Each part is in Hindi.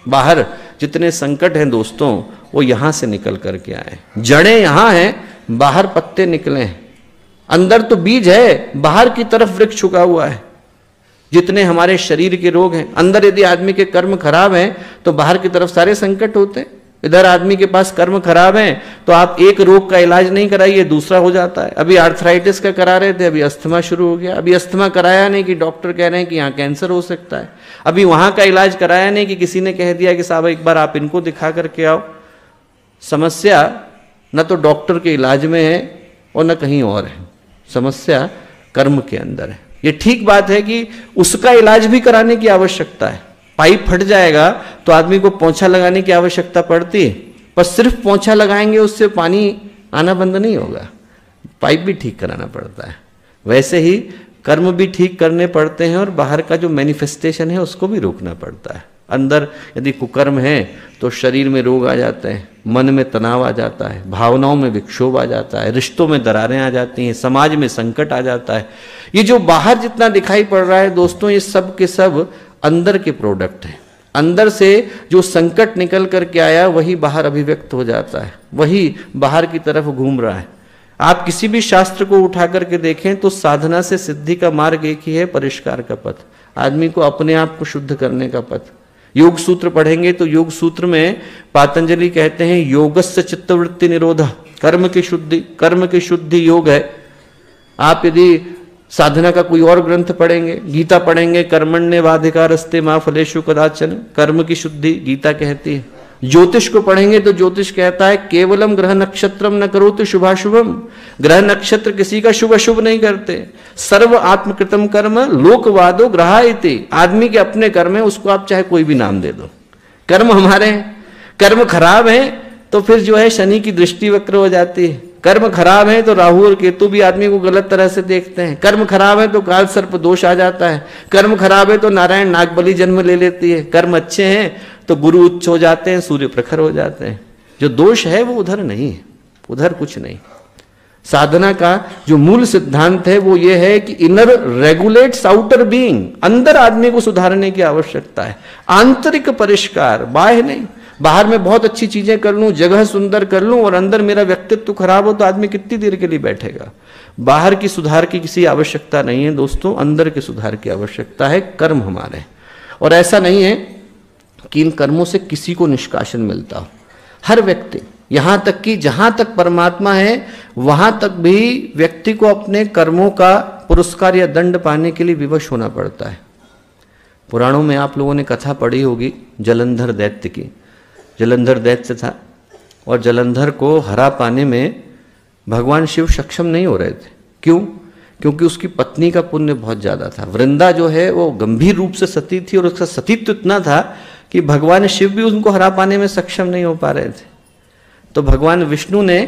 बाहर जितने संकट हैं दोस्तों वो यहां से निकल करके आए। जड़ें यहां हैं, बाहर पत्ते निकले हैं। अंदर तो बीज है, बाहर की तरफ वृक्ष उगा हुआ है। जितने हमारे शरीर के रोग हैं, अंदर यदि आदमी के कर्म खराब हैं तो बाहर की तरफ सारे संकट होते हैं। इधर आदमी के पास कर्म खराब हैं तो आप एक रोग का इलाज नहीं कराइए, दूसरा हो जाता है। अभी आर्थराइटिस का करा रहे थे, अभी अस्थमा शुरू हो गया। अभी अस्थमा कराया नहीं कि डॉक्टर कह रहे हैं कि यहाँ कैंसर हो सकता है। अभी वहां का इलाज कराया नहीं कि किसी ने कह दिया कि साहब एक बार आप इनको दिखा करके आओ। समस्या न तो डॉक्टर के इलाज में है और न कहीं और है, समस्या कर्म के अंदर है। ये ठीक बात है कि उसका इलाज भी कराने की आवश्यकता है। पाइप फट जाएगा तो आदमी को पोंछा लगाने की आवश्यकता पड़ती है, पर सिर्फ पोंछा लगाएंगे उससे पानी आना बंद नहीं होगा, पाइप भी ठीक कराना पड़ता है। वैसे ही कर्म भी ठीक करने पड़ते हैं और बाहर का जो मैनिफेस्टेशन है उसको भी रोकना पड़ता है। अंदर यदि कुकर्म है तो शरीर में रोग आ जाते हैं, मन में तनाव आ जाता है, भावनाओं में विक्षोभ आ जाता है, रिश्तों में दरारें आ जाती हैं, समाज में संकट आ जाता है। ये जो बाहर जितना दिखाई पड़ रहा है दोस्तों, ये सब के सब अंदर के प्रोडक्ट हैं। अंदर से जो संकट निकल करके आया वही बाहर अभिव्यक्त हो जाता है, वही बाहर की तरफ घूम रहा है। आप किसी भी शास्त्र को उठा करके देखें तो साधना से सिद्धि का मार्ग एक ही है, परिष्कार का पथ, आदमी को अपने आप को शुद्ध करने का पथ। योग सूत्र पढ़ेंगे तो योग सूत्र में पातंजलि कहते हैं योगस्य चित्तवृत्ति निरोध, कर्म की शुद्धि योग है। आप यदि साधना का कोई और ग्रंथ पढ़ेंगे, गीता पढ़ेंगे, कर्मण्येवाधिकारस्ते मा फलेषु कदाचन, कर्म की शुद्धि गीता कहती है। ज्योतिष को पढ़ेंगे तो ज्योतिष कहता है केवलम ग्रह नक्षत्रम न करोतु शुभाशुभम, ग्रह नक्षत्र किसी का शुभ अशुभ नहीं करते। सर्व आत्मकृतम कर्म लोकवादो ग्रहायते, आदमी के अपने कर्म है, उसको आप चाहे कोई भी नाम दे दो, कर्म हमारे हैं। कर्म खराब है तो फिर जो है शनि की दृष्टि वक्र हो जाती है, कर्म खराब है तो राहु और केतु भी आदमी को गलत तरह से देखते हैं, कर्म खराब है तो काल सर्प दोष आ जाता है, कर्म खराब है तो नारायण नागबली जन्म ले लेती है, कर्म अच्छे हैं तो गुरु उच्च हो जाते हैं, सूर्य प्रखर हो जाते हैं। जो दोष है वो उधर नहीं है, उधर कुछ नहीं। साधना का जो मूल सिद्धांत है वो ये है कि इनर रेगुलेट्स आउटर बीइंग, अंदर आदमी को सुधारने की आवश्यकता है, आंतरिक परिष्कार, बाह्य नहीं। बाहर में बहुत अच्छी चीजें कर लूं, जगह सुंदर कर लूं और अंदर मेरा व्यक्तित्व खराब हो तो आदमी कितनी देर के लिए बैठेगा। बाहर की सुधार की किसी आवश्यकता नहीं है दोस्तों, अंदर के सुधार की आवश्यकता है। कर्म हमारे, और ऐसा नहीं है कि इन कर्मों से किसी को निष्कासन मिलता हो। हर व्यक्ति, यहां तक कि जहां तक परमात्मा है वहां तक भी व्यक्ति को अपने कर्मों का पुरस्कार या दंड पाने के लिए विवश होना पड़ता है। पुराणों में आप लोगों ने कथा पढ़ी होगी जलंधर दैत्य की। जलंधर दैत्य था और जलंधर को हरा पाने में भगवान शिव सक्षम नहीं हो रहे थे। क्यों? क्योंकि उसकी पत्नी का पुण्य बहुत ज्यादा था। वृंदा जो है वो गंभीर रूप से सती थी और उसका सतीत्व इतना था कि भगवान शिव भी उनको हरा पाने में सक्षम नहीं हो पा रहे थे। तो भगवान विष्णु ने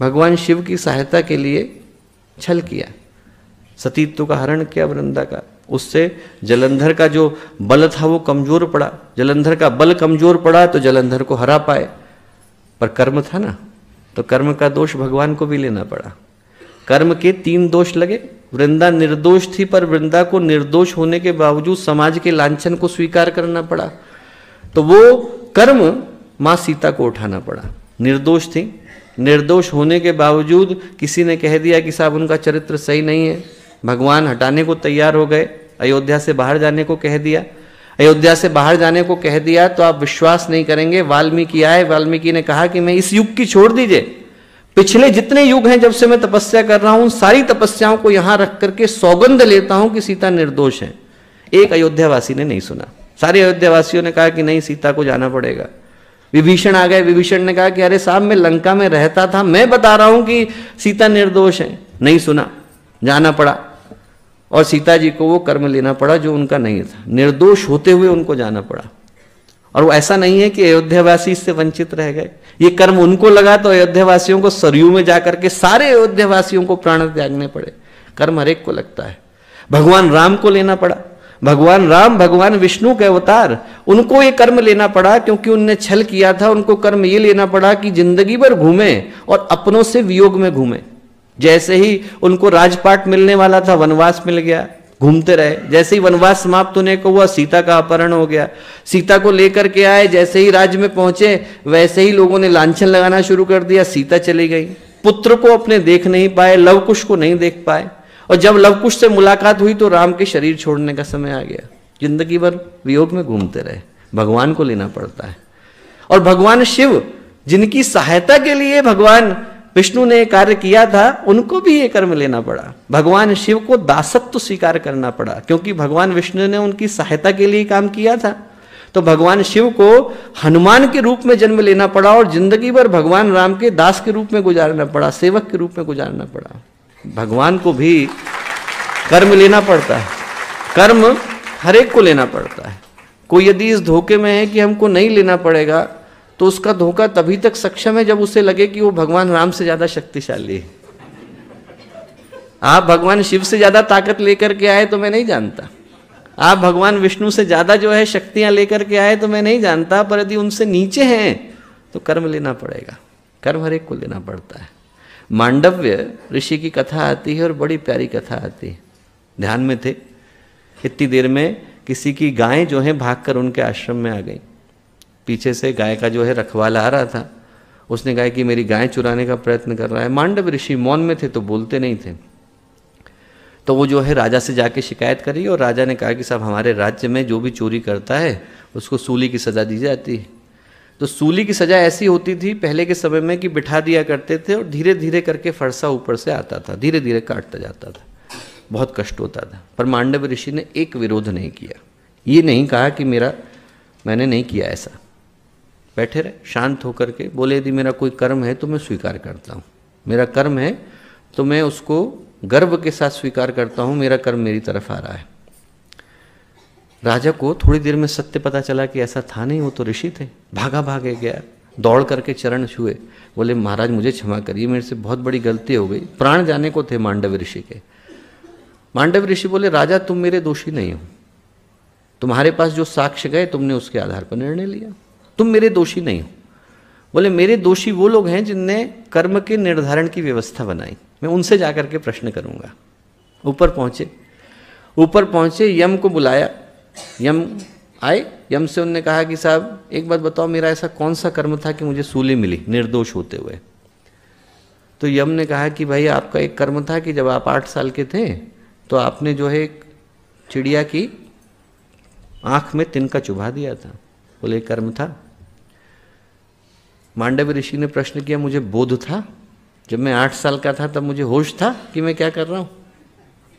भगवान शिव की सहायता के लिए छल किया, सतीत्व का हरण किया वृंदा का। उससे जलंधर का जो बल था वो कमजोर पड़ा। जलंधर का बल कमजोर पड़ा तो जलंधर को हरा पाए, पर कर्म था ना, तो कर्म का दोष भगवान को भी लेना पड़ा। कर्म के 3 दोष लगे। वृंदा निर्दोष थी, पर वृंदा को निर्दोष होने के बावजूद समाज के लांछन को स्वीकार करना पड़ा, तो वो कर्म मां सीता को उठाना पड़ा। निर्दोष थी, निर्दोष होने के बावजूद किसी ने कह दिया कि साहब उनका चरित्र सही नहीं है, भगवान हटाने को तैयार हो गए, अयोध्या से बाहर जाने को कह दिया। अयोध्या से बाहर जाने को कह दिया तो आप विश्वास नहीं करेंगे, वाल्मीकि आए, वाल्मीकि ने कहा कि मैं इस युग की छोड़ दीजिए, पिछले जितने युग हैं जब से मैं तपस्या कर रहा हूं सारी तपस्याओं को यहां रख करके सौगंध लेता हूं कि सीता निर्दोष है। एक अयोध्यावासी ने नहीं सुना, सारे अयोध्यावासियों ने कहा कि नहीं, सीता को जाना पड़ेगा। विभीषण आ गए, विभीषण ने कहा कि अरे साहब मैं लंका में रहता था, मैं बता रहा हूं कि सीता निर्दोष है। नहीं सुना, जाना पड़ा और सीता जी को वो कर्म लेना पड़ा जो उनका नहीं था, निर्दोष होते हुए उनको जाना पड़ा। और वो ऐसा नहीं है कि अयोध्यावासी इससे वंचित रह गए, ये कर्म उनको लगा तो अयोध्यावासियों को सरयू में जाकर के सारे अयोध्यावासियों को प्राण त्यागने पड़े। कर्म हर एक को लगता है। भगवान राम को लेना पड़ा, भगवान राम भगवान विष्णु के अवतार, उनको ये कर्म लेना पड़ा क्योंकि उनने छल किया था। उनको कर्म ये लेना पड़ा कि जिंदगी भर घूमे और अपनों से वियोग में घूमे। जैसे ही उनको राजपाट मिलने वाला था, वनवास मिल गया, घूमते रहे। जैसे ही वनवास समाप्त होने को हुआ, सीता का अपहरण हो गया, सीता को लेकर के आए, जैसे ही राज्य में पहुंचे वैसे ही लोगों ने लांछन लगाना शुरू कर दिया, सीता चली गई। पुत्र को अपने देख नहीं पाए, लवकुश को नहीं देख पाए, और जब लवकुश से मुलाकात हुई तो राम के शरीर छोड़ने का समय आ गया। जिंदगी भर वियोग में घूमते रहे, भगवान को लेना पड़ता है। और भगवान शिव जिनकी सहायता के लिए भगवान विष्णु ने कार्य किया था, उनको भी ये कर्म लेना पड़ा। भगवान शिव को दासत्व स्वीकार करना पड़ा, क्योंकि भगवान विष्णु ने उनकी सहायता के लिए काम किया था। तो भगवान शिव को हनुमान के रूप में जन्म लेना पड़ा और जिंदगी भर भगवान राम के दास के रूप में गुजारना पड़ा, सेवक के रूप में गुजारना पड़ा। भगवान को भी कर्म लेना पड़ता है, कर्म हर एक को लेना पड़ता है। कोई यदि इस धोखे में है कि हमको नहीं लेना पड़ेगा, तो उसका धोखा तभी तक सक्षम है जब उसे लगे कि वो भगवान राम से ज्यादा शक्तिशाली है। आप भगवान शिव से ज्यादा ताकत लेकर के आए तो मैं नहीं जानता, आप भगवान विष्णु से ज्यादा जो है शक्तियां लेकर के आए तो मैं नहीं जानता, पर यदि उनसे नीचे हैं तो कर्म लेना पड़ेगा। कर्म हर एक को लेना पड़ता है। मांडव्य ऋषि की कथा आती है और बड़ी प्यारी कथा आती है। ध्यान में थे, इतनी देर में किसी की गाय जो है भागकर उनके आश्रम में आ गई। पीछे से गाय का जो है रखवाला आ रहा था, उसने कहा कि मेरी गाय चुराने का प्रयत्न कर रहा है। मांडव ऋषि मौन में थे तो बोलते नहीं थे, तो वो जो है राजा से जाके शिकायत करी और राजा ने कहा कि साहब हमारे राज्य में जो भी चोरी करता है उसको सूली की सज़ा दी जाती है। तो सूली की सज़ा ऐसी होती थी पहले के समय में कि बिठा दिया करते थे और धीरे धीरे करके फरसा ऊपर से आता था, धीरे धीरे काटता जाता था, बहुत कष्ट होता था। पर मांडव ऋषि ने एक विरोध नहीं किया, ये नहीं कहा कि मैंने नहीं किया ऐसा। बैठे रहे शांत होकर के, बोले यदि मेरा कोई कर्म है तो मैं स्वीकार करता हूँ, मेरा कर्म है तो मैं उसको गर्व के साथ स्वीकार करता हूँ, मेरा कर्म मेरी तरफ आ रहा है। राजा को थोड़ी देर में सत्य पता चला कि ऐसा था नहीं, वो तो ऋषि थे। भागे गया, दौड़ करके चरण छुए, बोले महाराज मुझे क्षमा करिए, मेरे से बहुत बड़ी गलती हो गई। प्राण जाने को थे मांडव ऋषि के। मांडव ऋषि बोले राजा तुम मेरे दोषी नहीं हो, तुम्हारे पास जो साक्ष्य गए तुमने उसके आधार पर निर्णय लिया, तुम मेरे दोषी नहीं हो। बोले मेरे दोषी वो लोग हैं जिनने कर्म के निर्धारण की व्यवस्था बनाई, मैं उनसे जाकर के प्रश्न करूंगा। ऊपर पहुंचे, यम को बुलाया, यम आए। यम से उन्होंने कहा कि साहब एक बात बताओ, मेरा ऐसा कौन सा कर्म था कि मुझे सूली मिली निर्दोष होते हुए। तो यम ने कहा कि भाई आपका एक कर्म था कि जब आप 8 साल के थे तो आपने जो है एक चिड़िया की आंख में तिनका चुभा दिया था। बोले कर्म था। मांडव ऋषि ने प्रश्न किया मुझे बोध था, जब मैं 8 साल का था तब मुझे होश था कि मैं क्या कर रहा हूं,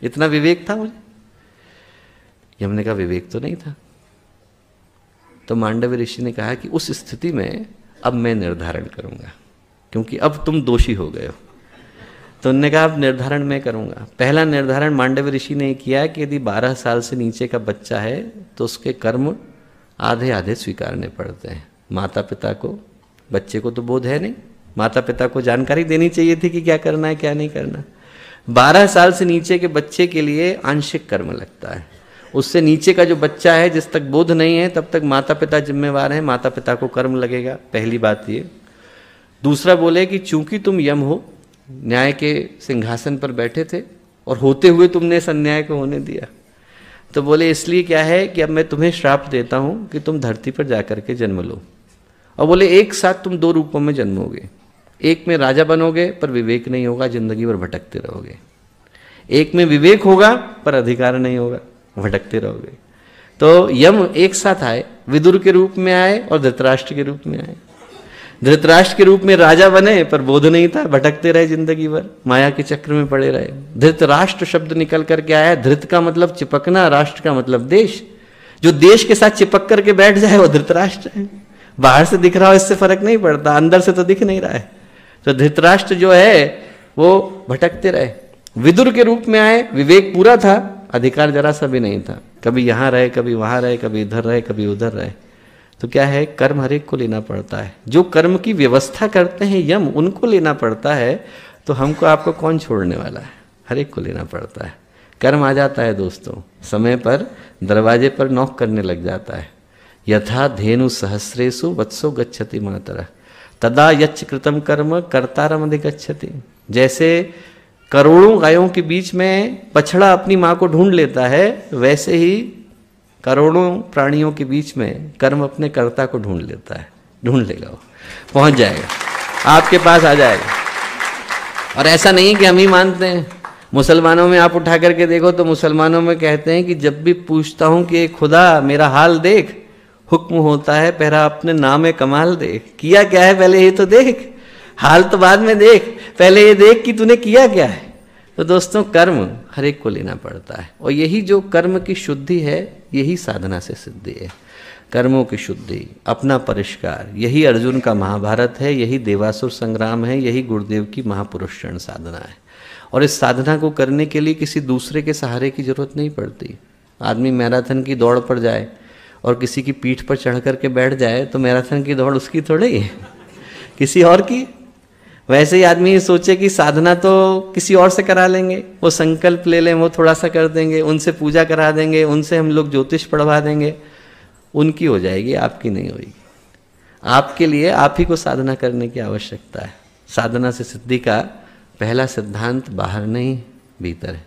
इतना विवेक था मुझे। यम ने कहा विवेक तो नहीं था। तो मांडव ऋषि ने कहा कि उस स्थिति में अब मैं निर्धारण करूंगा, क्योंकि अब तुम दोषी हो गए हो। तो उन्होंने कहा अब निर्धारण मैं करूंगा। पहला निर्धारण मांडव ऋषि ने किया कि यदि 12 साल से नीचे का बच्चा है तो उसके कर्म आधे आधे स्वीकारने पड़ते हैं। माता पिता को, बच्चे को तो बोध है नहीं, माता पिता को जानकारी देनी चाहिए थी कि क्या करना है क्या नहीं करना। 12 साल से नीचे के बच्चे के लिए आंशिक कर्म लगता है, उससे नीचे का जो बच्चा है जिस तक बोध नहीं है तब तक माता पिता जिम्मेवार हैं, माता पिता को कर्म लगेगा। पहली बात ये। दूसरा बोले कि चूंकि तुम यम हो, न्याय के सिंहासन पर बैठे थे और होते हुए तुमने इस अन्याय को होने दिया, तो बोले इसलिए क्या है कि अब मैं तुम्हें श्राप देता हूं कि तुम धरती पर जाकर के जन्म लो। और बोले एक साथ तुम 2 रूपों में जन्मोगे, एक में राजा बनोगे पर विवेक नहीं होगा, जिंदगी भर भटकते रहोगे। एक में विवेक होगा पर अधिकार नहीं होगा, भटकते रहोगे। तो यम एक साथ आए, विदुर के रूप में आए और धृतराष्ट्र के रूप में आए। धृतराष्ट्र के रूप में राजा बने पर बोध नहीं था, भटकते रहे जिंदगी भर, माया के चक्र में पड़े रहे। धृतराष्ट्र शब्द निकल करके आया, धृत का मतलब चिपकना, राष्ट्र का मतलब देश। जो देश के साथ चिपक करके बैठ जाए वो धृतराष्ट्र है। बाहर से दिख रहा हो इससे फर्क नहीं पड़ता, अंदर से तो दिख नहीं रहा है। तो धृतराष्ट्र जो है वो भटकते रहे। विदुर के रूप में आए, विवेक पूरा था, अधिकार जरा सा भी नहीं था, कभी यहाँ रहे कभी वहां रहे, कभी इधर रहे कभी उधर रहे। तो क्या है, कर्म हर एक को लेना पड़ता है। जो कर्म की व्यवस्था करते हैं यम, उनको लेना पड़ता है। तो हमको आपको कौन छोड़ने वाला है, हर एक को लेना पड़ता है। कर्म आ जाता है दोस्तों, समय पर दरवाजे पर नॉक करने लग जाता है। यथा धेनु सहस्रेषु वत्सो गच्छति मातरः तदा यच्च कृतम कर्म कर्तारम अधिगच्छति। जैसे करोड़ों गायों के बीच में बछड़ा अपनी माँ को ढूंढ लेता है, वैसे ही करोड़ों प्राणियों के बीच में कर्म अपने कर्ता को ढूंढ लेता है। ढूंढ लेगा, वो पहुंच जाएगा, आपके पास आ जाएगा। और ऐसा नहीं कि हम ही मानते हैं। मुसलमानों में आप उठा करके देखो तो मुसलमानों में कहते हैं कि जब भी पूछता हूं कि खुदा मेरा हाल देख, हुक्म होता है पहला अपने नाम कमाल देख। किया क्या है पहले ये तो देख, हाल तो बाद में देख, पहले ये देख कि तूने किया क्या है। तो दोस्तों कर्म हर एक को लेना पड़ता है, और यही जो कर्म की शुद्धि है यही साधना से सिद्धि है। कर्मों की शुद्धि, अपना परिष्कार, यही अर्जुन का महाभारत है, यही देवासुर संग्राम है, यही गुरुदेव की महापुरुष चरण साधना है। और इस साधना को करने के लिए किसी दूसरे के सहारे की जरूरत नहीं पड़ती। आदमी मैराथन की दौड़ पर जाए और किसी की पीठ पर चढ़ करके बैठ जाए तो मैराथन की दौड़ उसकी थोड़ी है, किसी और की। वैसे ही आदमी सोचे कि साधना तो किसी और से करा लेंगे, वो संकल्प ले लें, वो थोड़ा सा कर देंगे, उनसे पूजा करा देंगे, उनसे हम लोग ज्योतिष पढ़वा देंगे, उनकी हो जाएगी, आपकी नहीं होगी। आपके लिए आप ही को साधना करने की आवश्यकता है। साधना से सिद्धि का पहला सिद्धांत बाहर नहीं भीतर है।